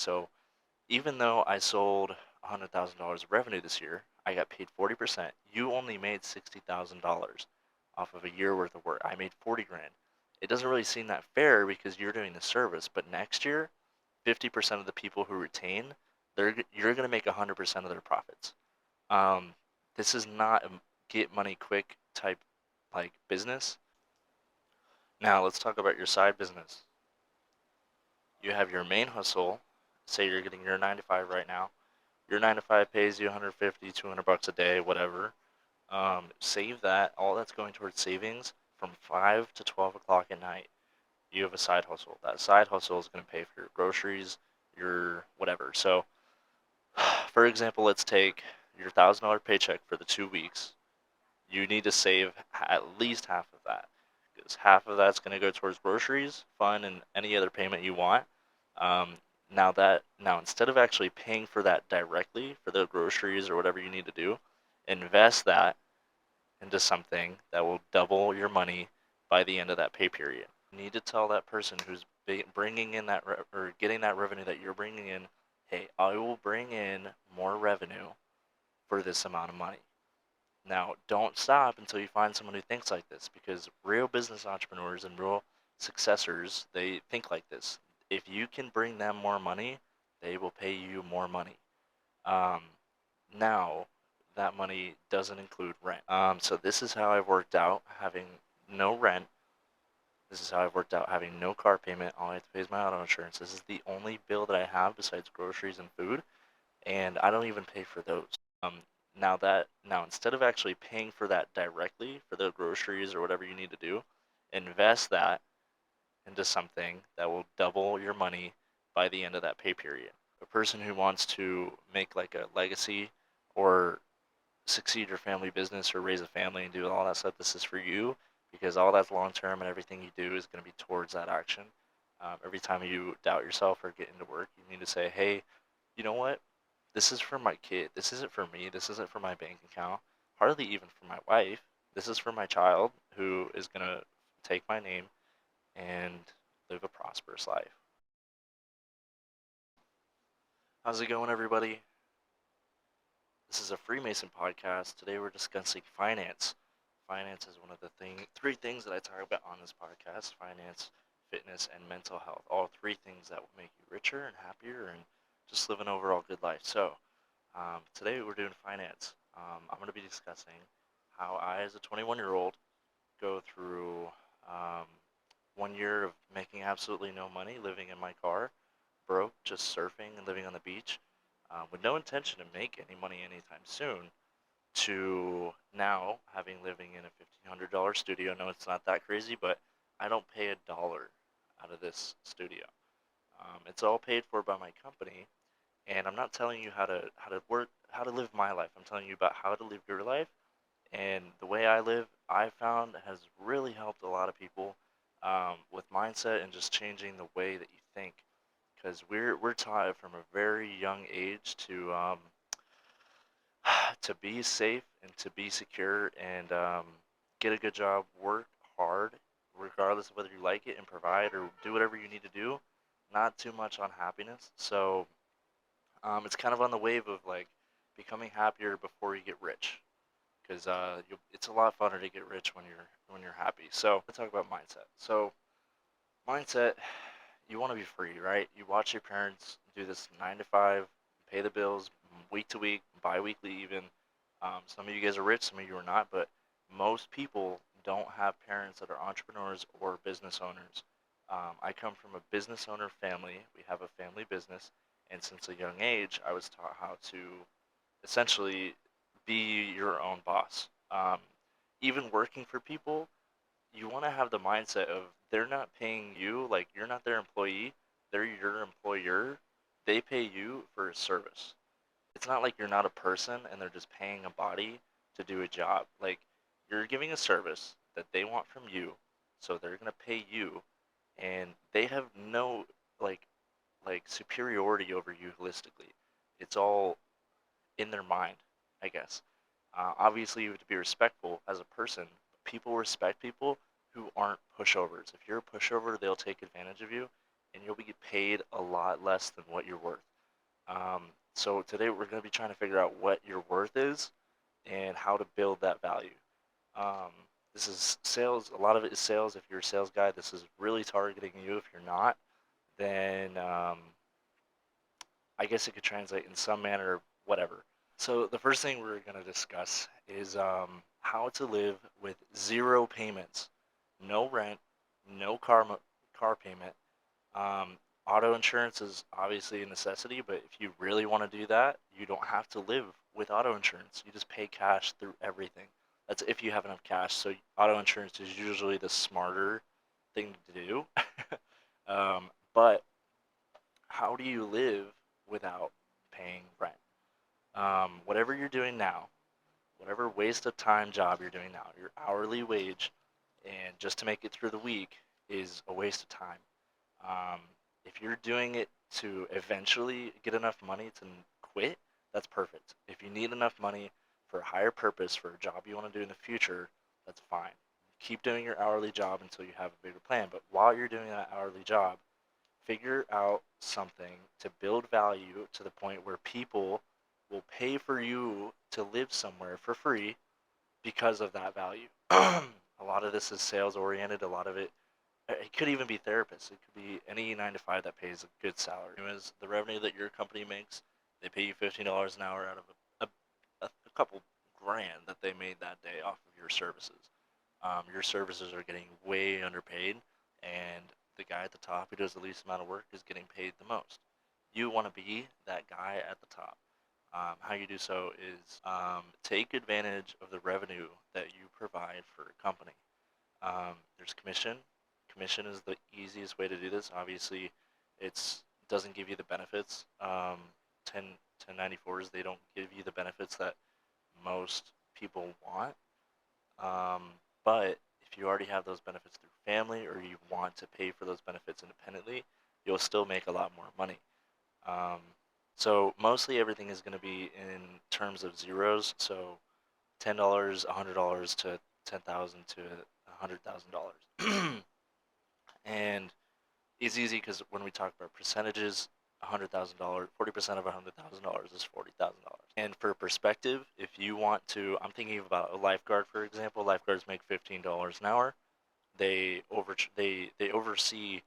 So even though I sold $100,000 of revenue this year, I got paid 40%. You only made $60,000 off of a year worth of work. I made 40 grand. It doesn't really seem that fair because you're doing the service, but next year, 50% of the people who retain, you're going to make 100% of their profits. Um, this is not a get money quick type like business. Now let's talk about your side business. You have your main hustle. Say you're getting your 9 to 5 right now. Your 9 to 5 pays you 150, 200 bucks a day, whatever. Save that. All that's going towards savings from 5 to 12 o'clock at night. You have a side hustle. That side hustle is going to pay for your groceries, your whatever. So, for example, let's take your $1,000 paycheck for the 2 weeks. You need to save at least half of that, because half of that's going to go towards groceries, fun, and any other payment you want. Um, now instead of actually paying for that directly for the groceries or whatever you need to do, invest that into something that will double your money by the end of that pay period. You need to tell that person who's bringing in that or getting that revenue that you're bringing in, hey, I will bring in more revenue for this amount of money. Now, don't stop until you find someone who thinks like this, because real business entrepreneurs and real successors, they think like this. If you can bring them more money, they will pay you more money. Um, Now, that money doesn't include rent. So this is how I've worked out having no rent. This is how I've worked out having no car payment. All I have to pay is my auto insurance. This is the only bill that I have besides groceries and food, and I don't even pay for those. Um, now instead of actually paying for that directly for the groceries or whatever you need to do, invest that into something that will double your money by the end of that pay period. A person who wants to make like a legacy or succeed your family business or raise a family and do all that stuff, this is for you, because all that's long term and everything you do is going to be towards that action. Every time you doubt yourself or get into work, you need to say, hey, you know what? This is for my kid. This isn't for me. This isn't for my bank account. Hardly even for my wife. This is for my child who is going to take my name and live a prosperous life. How's it going, everybody? This is a Freemason podcast. Today we're discussing finance. Finance is one of the three things that I talk about on this podcast: finance, fitness, and mental health. All three things that will make you richer and happier and just live an overall good life. So, today we're doing finance. I'm going to be discussing how I, as a 21-year-old, go through um, 1 year of making absolutely no money, living in my car, broke, just surfing and living on the beach, with no intention to make any money anytime soon, to now having living in a $1,500 studio. No, it's not that crazy, but I don't pay a dollar out of this studio. It's all paid for by my company, and I'm not telling you how to live my life. I'm telling you about how to live your life, and the way I live, I found has really helped a lot of people with mindset and just changing the way that you think, because we're taught from a very young age to be safe and to be secure and get a good job, work hard, regardless of whether you like it, and provide or do whatever you need to do. Not too much on happiness. So it's kind of on the wave of like becoming happier before you get rich, because it's a lot funner to get rich when you're happy. So let's talk about mindset. So mindset, you want to be free, right? You watch your parents do this 9 to 5, pay the bills week to week, bi-weekly even. Some of you guys are rich, some of you are not, but most people don't have parents that are entrepreneurs or business owners. I come from a business owner family. We have a family business, and since a young age, I was taught how to essentially be your own boss. Even working for people, you want to have the mindset of they're not paying you, like you're not their employee, they're your employer. They pay you for a service. It's not like you're not a person and they're just paying a body to do a job. Like, you're giving a service that they want from you, so they're going to pay you, and they have no like superiority over you holistically. It's all in their mind, I guess. Obviously, you have to be respectful as a person. People respect people who aren't pushovers. If you're a pushover, they'll take advantage of you, and you'll be paid a lot less than what you're worth. So today we're going to be trying to figure out what your worth is and how to build that value. Um, this is sales. A lot of it is sales. If you're a sales guy, this is really targeting you. If you're not, then I guess it could translate in some manner, whatever. So the first thing we're going to discuss is how to live with zero payments, no rent, no car payment. Um, Auto insurance is obviously a necessity, but if you really want to do that, you don't have to live with auto insurance. You just pay cash through everything. That's if you have enough cash. So auto insurance is usually the smarter thing to do. But how do you live without paying rent? Whatever you're doing now, whatever waste of time job you're doing now, your hourly wage, and just to make it through the week is a waste of time. Um, if you're doing it to eventually get enough money to quit, that's perfect. If you need enough money for a higher purpose, for a job you want to do in the future, that's fine. Keep doing your hourly job until you have a bigger plan. But while you're doing that hourly job, figure out something to build value to the point where people will pay for you to live somewhere for free because of that value. A lot of this is sales oriented. A lot of it could even be therapists. It could be any 9 to 5 that pays a good salary. Is the revenue that your company makes, they pay you $15 an hour out of a couple grand that they made that day off of your services. Your services are getting way underpaid, and the guy at the top who does the least amount of work is getting paid the most. You want to be that guy at the top. How you do so is take advantage of the revenue that you provide for a company. There's commission. Commission is the easiest way to do this. Obviously, it's doesn't give you the benefits. 10 1094s, they don't give you the benefits that most people want. Um, but if you already have those benefits through family, or you want to pay for those benefits independently, you'll still make a lot more money. Um, so mostly everything is going to be in terms of zeros. So $10, $100 to 10,000 to $100,000. And it's easy because when we talk about percentages, $100,000, 40% of $100,000 is $40,000. And for perspective, if you want to, I'm thinking about a lifeguard, for example. Lifeguards make $15 an hour. They oversee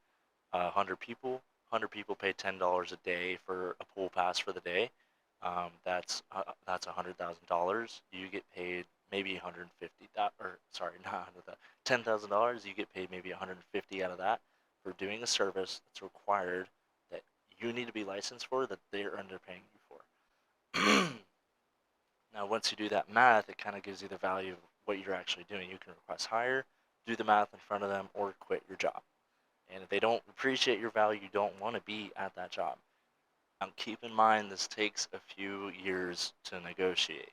100 people. 100 people pay $10 a day for a pool pass for the day. That's $100,000. You get paid maybe 150 that, or sorry, not 100, $10,000. You get paid maybe 150 out of that for doing a service that's required, that you need to be licensed for, that they're underpaying you for. Now, once you do that math, it kind of gives you the value of what you're actually doing. You can request higher, do the math in front of them, or quit your job. And if they don't appreciate your value, you don't want to be at that job. Keep in mind, this takes a few years to negotiate.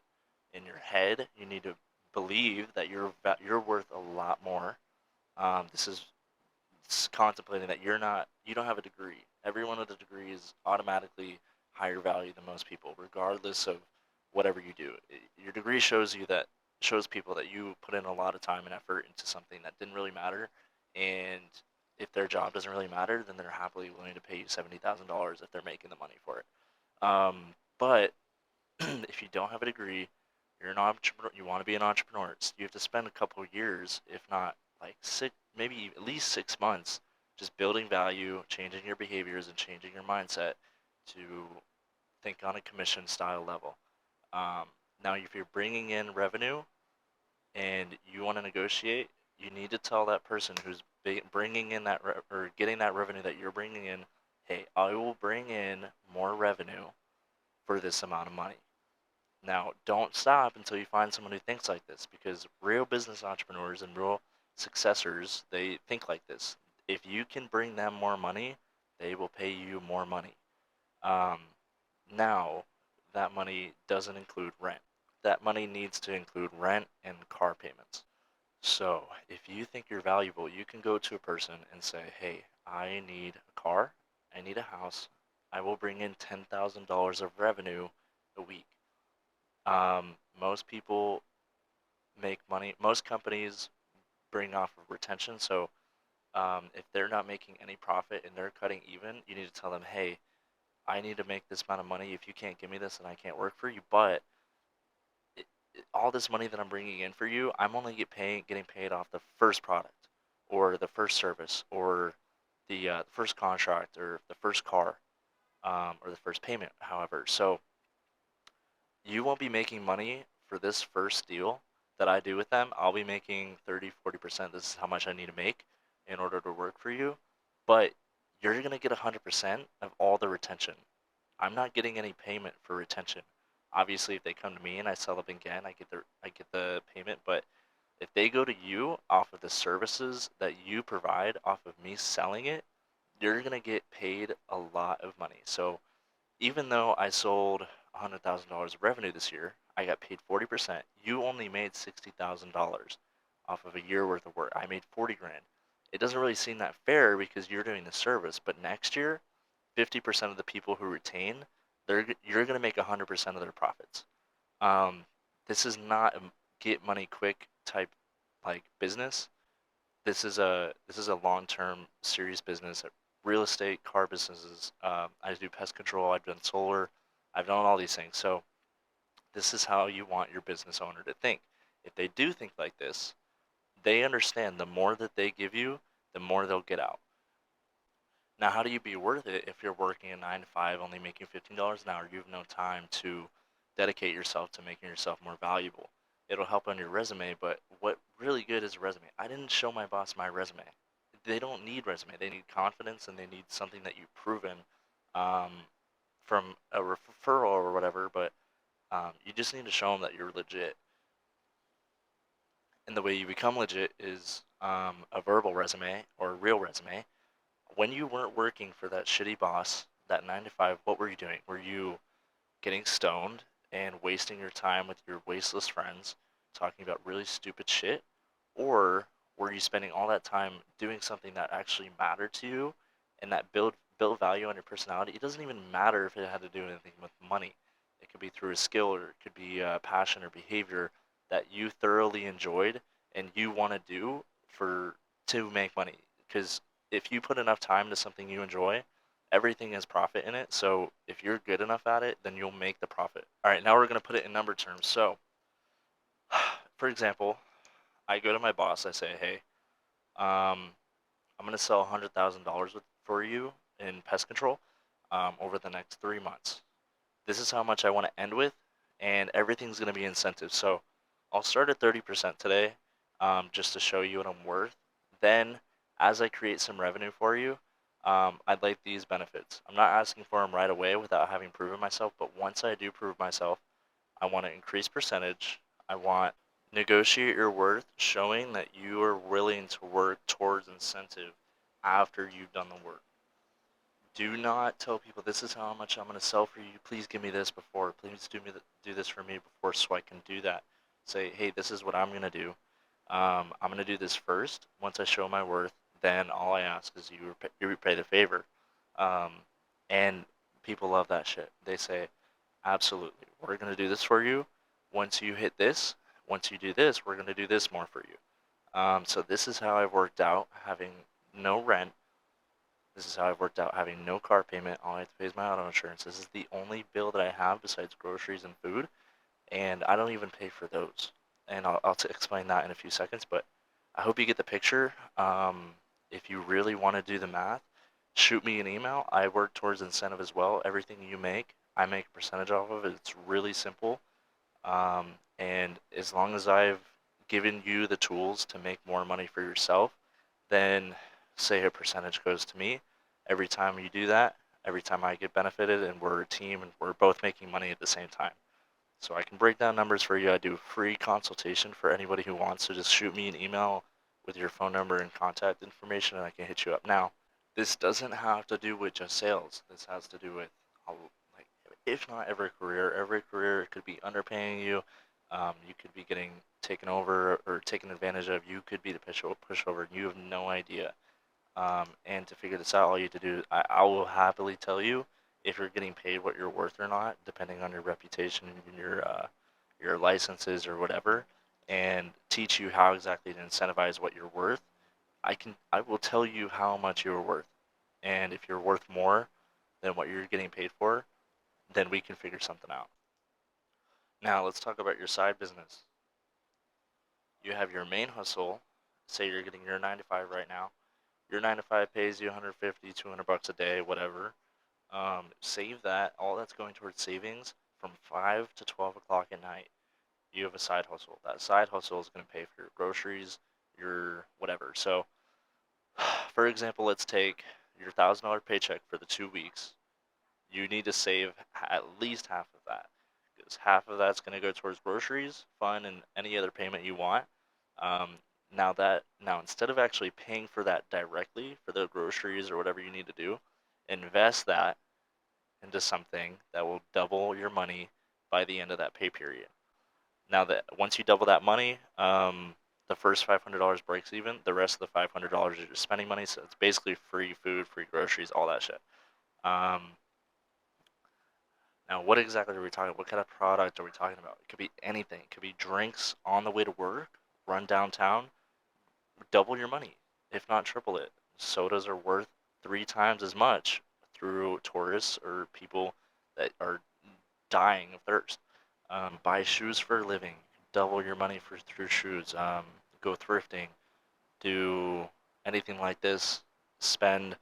In your head, you need to believe that you're worth a lot more. This is contemplating that you don't have a degree. Everyone with a degree is automatically higher value than most people, regardless of whatever you do. Your degree shows people that you put in a lot of time and effort into something that didn't really matter, and if their job doesn't really matter, then they're happily willing to pay you $70,000 if they're making the money for it. But if you don't have a degree, you're an entrepreneur. You want to be an entrepreneur. You have to spend a couple of years, if not like maybe at least 6 months, just building value, changing your behaviors, and changing your mindset to think on a commission style level. Um, Now, if you're bringing in revenue and you want to negotiate, you need to tell that person who's bringing in or getting that revenue that you're bringing in, hey, I will bring in more revenue for this amount of money. Now, don't stop until you find someone who thinks like this, because real business entrepreneurs and real successors, they think like this. If you can bring them more money, they will pay you more money. Um, Now, that money doesn't include rent. That money needs to include rent and car payments. So, if you think you're valuable, you can go to a person and say, hey, I need a car, I need a house, I will bring in $10,000 of revenue a week. Most people make money, most companies bring off of retention. So, If they're not making any profit and they're cutting even, you need to tell them, hey, I need to make this amount of money. If you can't give me this, then I can't work for you. But all this money that I'm bringing in for you, I'm only getting paid off the first product, or the first service, or the first contract, or the first car, or the first payment. However, so you won't be making money for this first deal that I do with them. I'll be making 30-40%. This is how much I need to make in order to work for you. But you're going to get 100% of all the retention. I'm not getting any payment for retention. Obviously, if they come to me and I sell them again, I get the payment. But if they go to you off of the services that you provide, off of me selling it, you're going to get paid a lot of money. So even though I sold $100,000 of revenue this year, I got paid 40%. You only made $60,000 off of a year worth of work. I made 40 grand. It doesn't really seem that fair because you're doing the service, but next year, 50% of the people who retain, you're going to make 100% of their profits. Um, this is not a get money quick type like business. This is a long-term serious business. Real estate, car businesses. I do pest control. I've done solar. I've done all these things. So this is how you want your business owner to think. If they do think like this, they understand the more that they give you, the more they'll get out. Now, how do you be worth it if you're working a 9 to 5, only making $15 an hour? You have no time to dedicate yourself to making yourself more valuable. It'll help on your resume, but what really good is a resume? I didn't show my boss my resume. They don't need resume. They need confidence, and they need something that you've proven um, from a referral or whatever. But you just need to show them that you're legit. And the way you become legit is a verbal resume or a real resume. When you weren't working for that shitty boss, that 9 to 5, what were you doing? Were you getting stoned and wasting your time with your wasteless friends talking about really stupid shit? Or were you spending all that time doing something that actually mattered to you and that build value on your personality? It doesn't even matter if it had to do anything with money. It could be through a skill, or it could be a passion or behavior that you thoroughly enjoyed and you want to do to make money. Because if you put enough time to something you enjoy, everything has profit in it. So if you're good enough at it, then you'll make the profit. All right, now we're going to put it in number terms. So, for example, I go to my boss. I say, hey, I'm going to sell $100,000 for you in pest control over the next 3 months. This is how much I want to end with, and everything's going to be incentive. So I'll start at 30% today, just to show you what I'm worth. Then, as I create some revenue for you, I'd like these benefits. I'm not asking for them right away without having proven myself, but once I do prove myself, I want to increase percentage. I want negotiate your worth, showing that you are willing to work towards incentive after you've done the work. Do not tell people this is how much I'm going to sell for you. Please give me this before. Please do this for me before, so I can do that. Say, hey, this is what I'm going to do. I'm going to do this first. Once I show my worth, then all I ask is you repay the favor. Um, and people love that shit. They say, absolutely, we're going to do this for you. Once you hit this, once you do this, we're going to do this more for you. So this is how I've worked out having no rent. This is how I've worked out having no car payment. All I have to pay is my auto insurance. This is the only bill that I have besides groceries and food, and I don't even pay for those. And I'll explain that in a few seconds, but I hope you get the picture. If you really want to do the math, shoot me an email. I work towards incentive as well. Everything you make, I make a percentage off of it. It's really simple. And as long as I've given you the tools to make more money for yourself, then say a percentage goes to me. Every time you do that, every time I get benefited, and we're a team and we're both making money at the same time. So I can break down numbers for you. I do a free consultation for anybody who wants to. Just shoot me an email with your phone number and contact information, and I can hit you up. Now, this doesn't have to do with just sales. This has to do with, like, if not every career. Every career could be underpaying you. You could be getting taken over or taken advantage of. You could be the pushover, and you have no idea. And to figure this out, all you have to do, I will happily tell you if you're getting paid what you're worth or not, depending on your reputation and your licenses or whatever, and teach you how exactly to incentivize what you're worth. I will tell you how much you're worth. And if you're worth more than what you're getting paid for, then we can figure something out. Now, let's talk about your side business. You have your main hustle. Say you're getting your 9 to 5 right now. Your 9 to 5 pays you 150, 200 bucks a day, whatever. Save that. All that's going towards savings from 5 to 12 o'clock at night. You have a side hustle. That side hustle is going to pay for your groceries, your whatever. So, for example, let's take your $1,000 paycheck for the 2 weeks. You need to save at least half of that, because half of that's going to go towards groceries, fun, and any other payment you want. Um, now instead of actually paying for that directly for the groceries or whatever you need to do, invest that into something that will double your money by the end of that pay period. Now that once you double that money, the first $500 breaks even. The rest of the $500 is just spending money, so it's basically free food, free groceries, all that shit. Um, Now, what exactly are we talking about? What kind of product are we talking about? It could be anything. It could be drinks on the way to work, run downtown, double your money, if not triple it. Sodas are worth 3 times as much through tourists or people that are dying of thirst. Buy shoes for a living, double your money through shoes. Go thrifting, do anything like this. Spend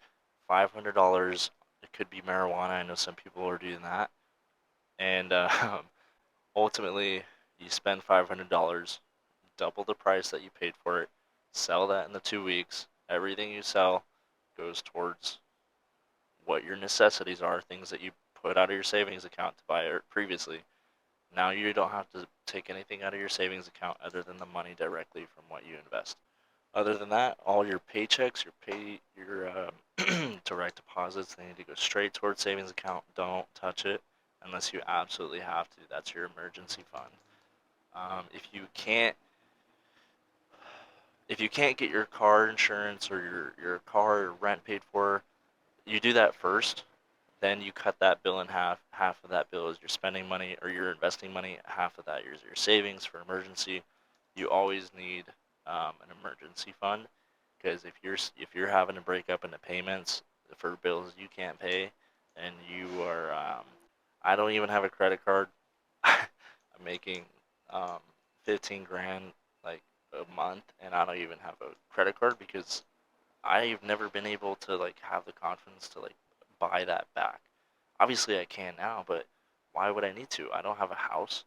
$500. It could be marijuana. I know some people are doing that. And ultimately, you spend $500, double the price that you paid for it, sell that in the 2 weeks. Everything you sell goes towards what your necessities are, things that you put out of your savings account to buy it previously. Now you don't have to take anything out of your savings account other than the money directly from what you invest. Other than that, all your paychecks, your direct deposits, they need to go straight towards savings account. Don't touch it unless you absolutely have to. That's your emergency fund. If you can't get your car insurance or your car rent paid for, you do that first. Then you cut that bill in half. Half of that bill is your spending money or your investing money. Half of that is your savings for emergency. You always need an emergency fund, because if you're having to break up into payments for bills you can't pay, and you are I don't even have a credit card. I'm making um, 15 grand like a month, and I don't even have a credit card because I've never been able to like have the confidence to like buy that back. Obviously, I can now, but why would I need to? I don't have a house.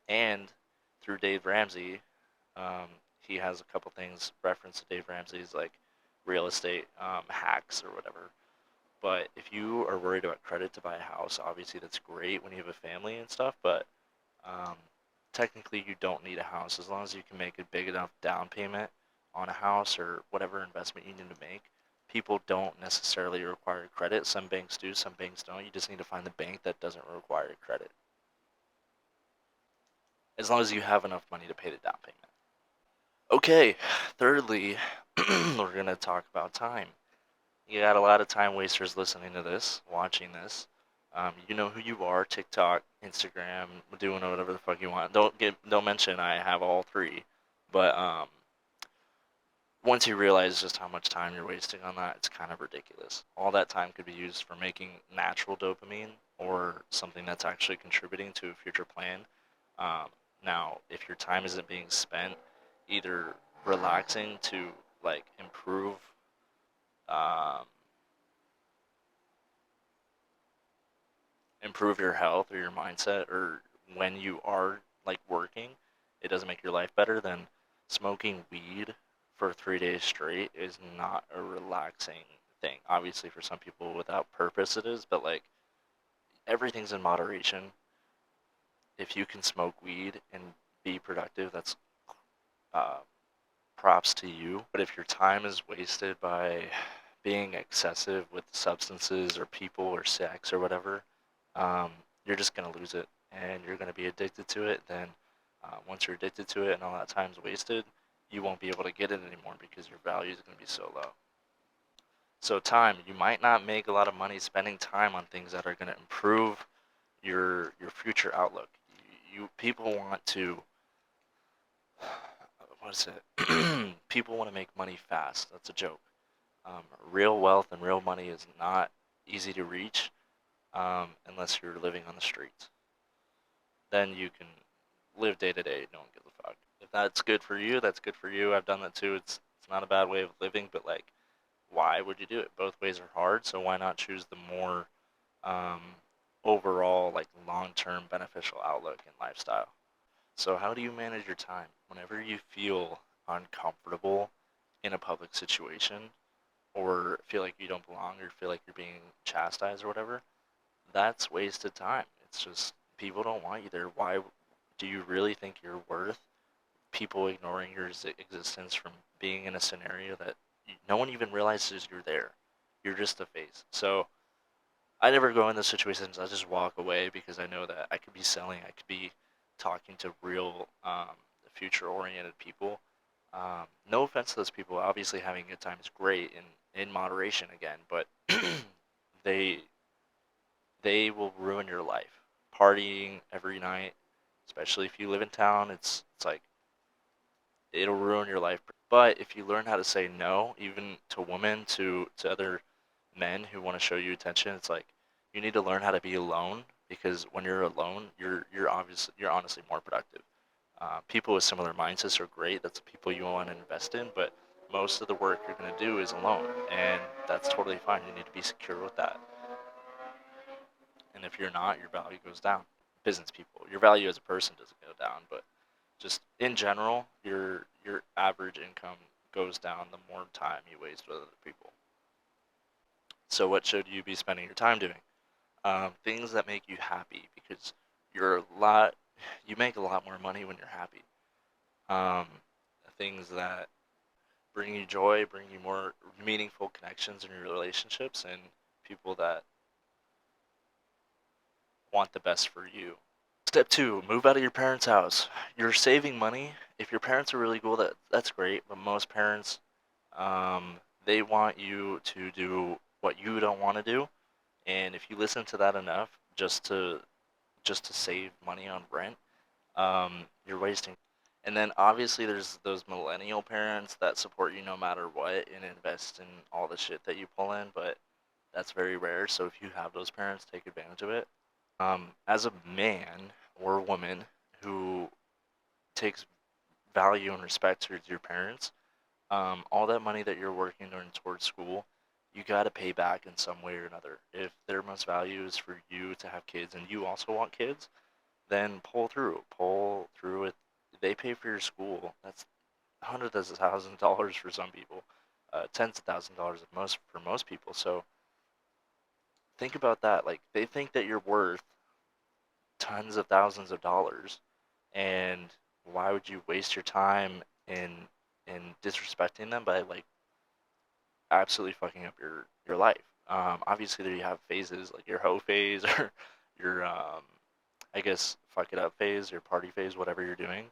And through Dave Ramsey, he has a couple things reference to Dave Ramsey's like real estate hacks or whatever. But if you are worried about credit to buy a house, obviously that's great when you have a family and stuff. But um, technically, you don't need a house as long as you can make a big enough down payment on a house or whatever investment you need to make. People don't necessarily require credit. Some banks do, some banks don't. You just need to find the bank that doesn't require credit, as long as you have enough money to pay the down payment. Okay, thirdly, we're going to talk about time. You got a lot of time wasters listening to this, watching this. You know who you are: TikTok, Instagram, doing whatever the fuck you want. Don't mention I have all three, but once you realize just how much time you're wasting on that, it's kind of ridiculous. All that time could be used for making natural dopamine or something that's actually contributing to a future plan. Um, Now, if your time isn't being spent either relaxing to like um, improve your health or your mindset, or when you are like working, it doesn't make your life better, then smoking weed for 3 days straight is not a relaxing thing. Obviously, for some people without purpose it is, but like everything's in moderation. If you can smoke weed and be productive, that's uh, props to you. But if your time is wasted by being excessive with substances or people or sex or whatever, um, you're just gonna lose it and you're gonna be addicted to it. Then once you're addicted to it and all that time's wasted, you won't be able to get it anymore because your value is gonna be so low. So time, you might not make a lot of money spending time on things that are gonna improve your future outlook. You people want to what is it? People want to make money fast. That's a joke. Real wealth and real money is not easy to reach unless you're living on the streets. Then you can live day to day. No one gives a fuck. If that's good for you, that's good for you. I've done that too. It's not a bad way of living, but like, why would you do it? Both ways are hard, so why not choose the more um, overall like long-term beneficial outlook and lifestyle? So how do you manage your time whenever you feel uncomfortable in a public situation or feel like you don't belong or feel like you're being chastised or whatever? That's wasted time. It's just people don't want you there. Why do you really think you're worth people ignoring your existence from being in a scenario that no one even realizes you're there? You're just a face. So I never go into situations. I just walk away because I know that I could be selling. I could be talking to real future-oriented people. No offense to those people. Obviously, having a good time is great and in moderation again, but they they will ruin your life. Partying every night, especially if you live in town, it's like it'll ruin your life. But if you learn how to say no, even to women, to other men who want to show you attention, it's like you need to learn how to be alone because when you're alone, you're honestly more productive. People with similar mindsets are great. That's the people you want to invest in, but most of the work you're going to do is alone, and that's totally fine. You need to be secure with that. And if you're not, your value goes down. Business people, your value as a person doesn't go down, but just in general, your average income goes down the more time you waste with other people. So what should you be spending your time doing? Things that make you happy because you're a lot, you make a lot more money when you're happy. Um, Things that bring you joy, bring you more meaningful connections in your relationships, and people that want the best for you. Step two, move out of your parents' house. You're saving money. If your parents are really cool, that's great. But most parents, they want you to do what you don't want to do, and if you listen to that enough, just to save money on rent, you're wasting. And then obviously there's those millennial parents that support you no matter what and invest in all the shit that you pull in, but that's very rare. So if you have those parents, take advantage of it. As a man or woman who takes value and respect towards your parents, all that money that you're working towards school, you got to pay back in some way or another. If their most value is for you to have kids and you also want kids, then pull through it. They pay for your school. That's hundreds of thousands of dollars for some people, tens of thousands of dollars at most for most people. So think about that. Like they think that you're worth tons of thousands of dollars, and why would you waste your time in disrespecting them by like absolutely fucking up your life? Obviously, there you have phases like your hoe phase or your I guess fuck it up phase, your party phase, whatever you're doing.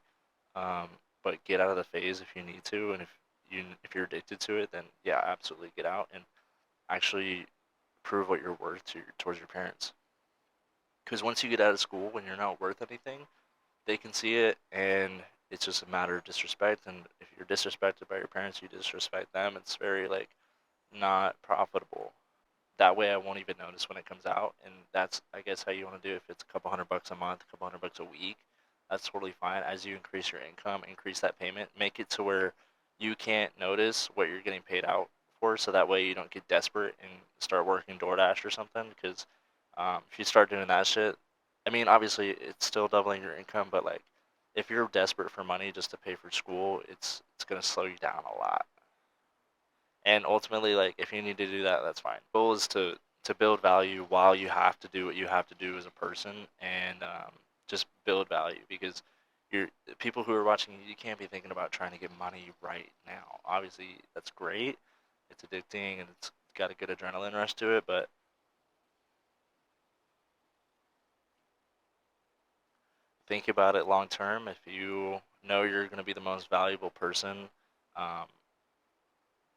Um, but get out of the phase if you need to, and if you're addicted to it, then yeah, absolutely get out and actually prove what you're worth towards your parents. Because once you get out of school, when you're not worth anything, they can see it, and it's just a matter of disrespect. And if you're disrespected by your parents, you disrespect them. It's very like not profitable. That way, I won't even notice when it comes out, and that's I guess how you want to do it. If it's a couple $100 a month, a couple $100 a week, that's totally fine. As you increase your income, increase that payment, make it to where you can't notice what you're getting paid out for, so that way you don't get desperate and start working DoorDash or something. Because if you start doing that shit, I mean, obviously it's still doubling your income, but like if you're desperate for money just to pay for school, it's gonna slow you down a lot. And ultimately, like if you need to do that, that's fine. Goal is to build value while you have to do what you have to do as a person, and just build value because you're people who are watching you. You can't be thinking about trying to get money right now. Obviously, that's great. It's addicting and it's got a good adrenaline rush to it, but think about it long term. If you know you're going to be the most valuable person, um,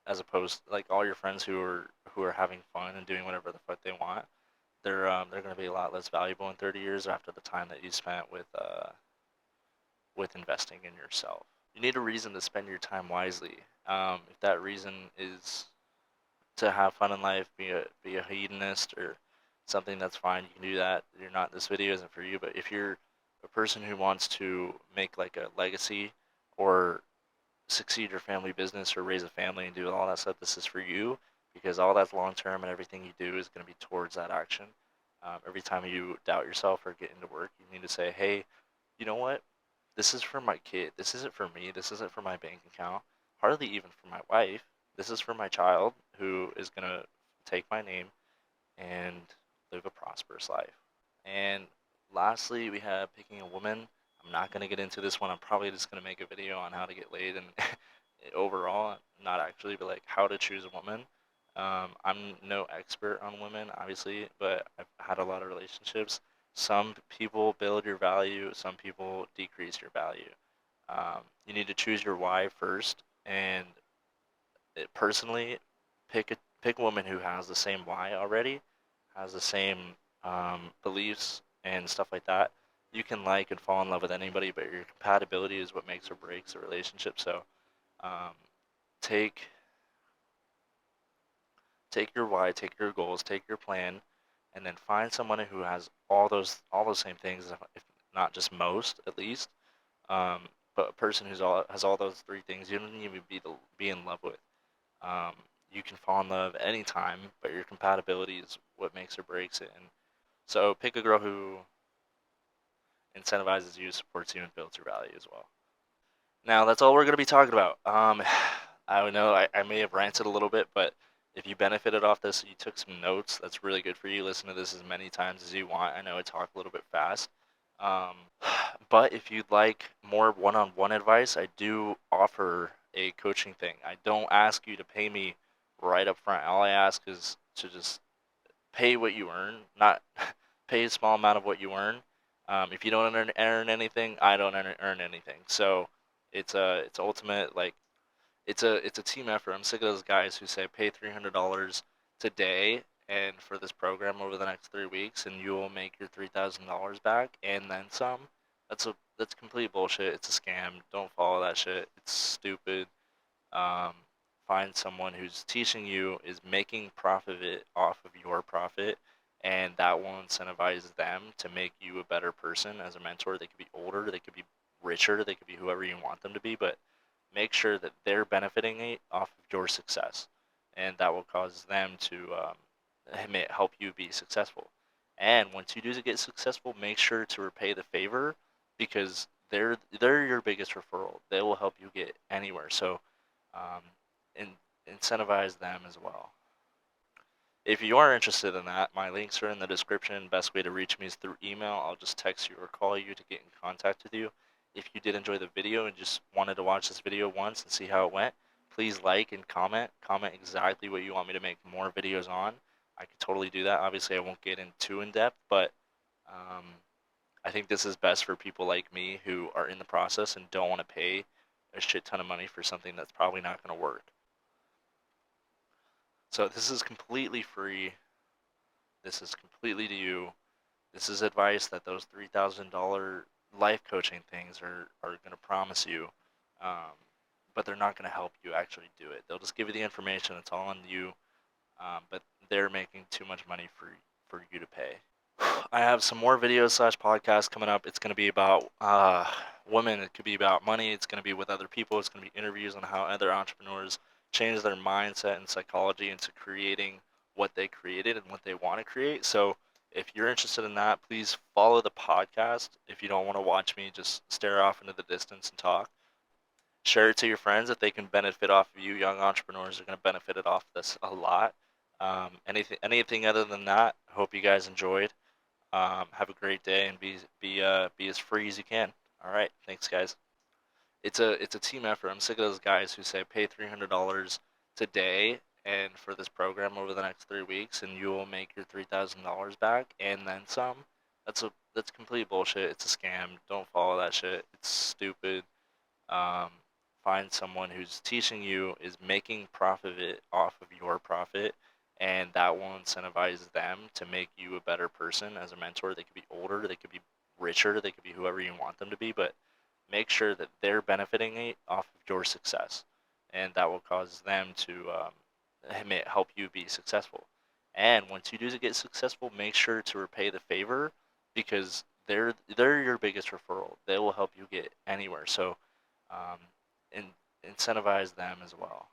as opposed like all your friends who are having fun and doing whatever the fuck they want, they're going to be a lot less valuable in 30 years after the time that you spent with investing in yourself. You need a reason to spend your time wisely. If that reason is to have fun in life, be a hedonist or something, that's fine. You can do that. You're not. This video isn't for you. But if you're a person who wants to make like a legacy or succeed your family business or raise a family and do all that stuff, this is for you, because all that's long term and everything you do is going to be towards that action. Every time you doubt yourself or get into work, you need to say, hey, you know what? This is for my kid. This isn't for me. This isn't for my bank account. Hardly even for my wife. This is for my child who is going to take my name and live a prosperous life. And lastly, we have picking a woman. I'm not going to get into this one. I'm probably just going to make a video on how to get laid and overall, not actually, but like how to choose a woman. I'm no expert on women, obviously, but I've had a lot of relationships. Some people build your value, some people decrease your value. You need to choose your why first, and personally, pick a woman who has the same why already, has the same beliefs and stuff like that. You can like and fall in love with anybody, but your compatibility is what makes or breaks a relationship. So um, take take your why, take your goals, take your plan, and then find someone who has all those same things, if not just most at least. Um, but a person who's all has all those three things, you don't even be in love with. Um, you can fall in love anytime, but your compatibility is what makes or breaks it. And so pick a girl who incentivizes you, supports you, and builds your value as well. Now that's all we're going to be talking about. I know I may have ranted a little bit, but if you benefited off this, you took some notes, that's really good for you. Listen to this as many times as you want. I know I talk a little bit fast. But if you'd like more one-on-one advice, I do offer a coaching thing. I don't ask you to pay me right up front. All I ask is to just pay what you earn, not pay a small amount of what you earn. If you don't earn anything, I don't earn anything. So it's ultimate, like it's a team effort. I'm sick of those guys who say pay $300 today and for this program over the next 3 weeks, and you will make your $3,000 back and then some. That's complete bullshit. It's a scam. Don't follow that shit. It's stupid. Um, find someone who's teaching you, is making profit off of your profit, and that will incentivize them to make you a better person as a mentor. They could be older, they could be richer, they could be whoever you want them to be, but make sure that they're benefiting off of your success, and that will cause them to help you be successful. And once you do get successful, make sure to repay the favor, because they're your biggest referral. They will help you get anywhere. So um, in, incentivize them as well. If you are interested in that, my links are in the description. Best way to reach me is through email. I'll just text you or call you to get in contact with you. If you did enjoy the video and just wanted to watch this video once and see how it went, please like and comment. Comment exactly what you want me to make more videos on. I could totally do that. Obviously, I won't get in too in depth, but um, I think this is best for people like me who are in the process and don't want to pay a shit ton of money for something that's probably not going to work. So this is completely free. This is completely to you. This is advice that those $3,000 life coaching things are going to promise you, um, but they're not going to help you actually do it. They'll just give you the information. It's all on you, but they're making too much money for you to pay. I have some more videos / podcasts coming up. It's going to be about women. It could be about money. It's going to be with other people. It's going to be interviews on how other entrepreneurs change their mindset and psychology into creating what they created and what they want to create. So if you're interested in that, please follow the podcast. If you don't want to watch me just stare off into the distance and talk, share it to your friends. If they can benefit off of you, young entrepreneurs are going to benefit it off this a lot. Anything other than that, I hope you guys enjoyed. Have a great day and be as free as you can. All right, thanks, guys. It's a team effort. I'm sick of those guys who say pay $300 today and for this program over the next 3 weeks, and you will make your $3,000 back and then some. That's complete bullshit. It's a scam. Don't follow that shit. It's stupid. Um, find someone who's teaching you, is making profit off of your profit, and that will incentivize them to make you a better person as a mentor. They could be older, they could be richer, they could be whoever you want them to be, but make sure that they're benefiting off of your success, and that will cause them to help you be successful. And once you do get successful, make sure to repay the favor, because they're your biggest referral. They will help you get anywhere. So, um, in, incentivize them as well.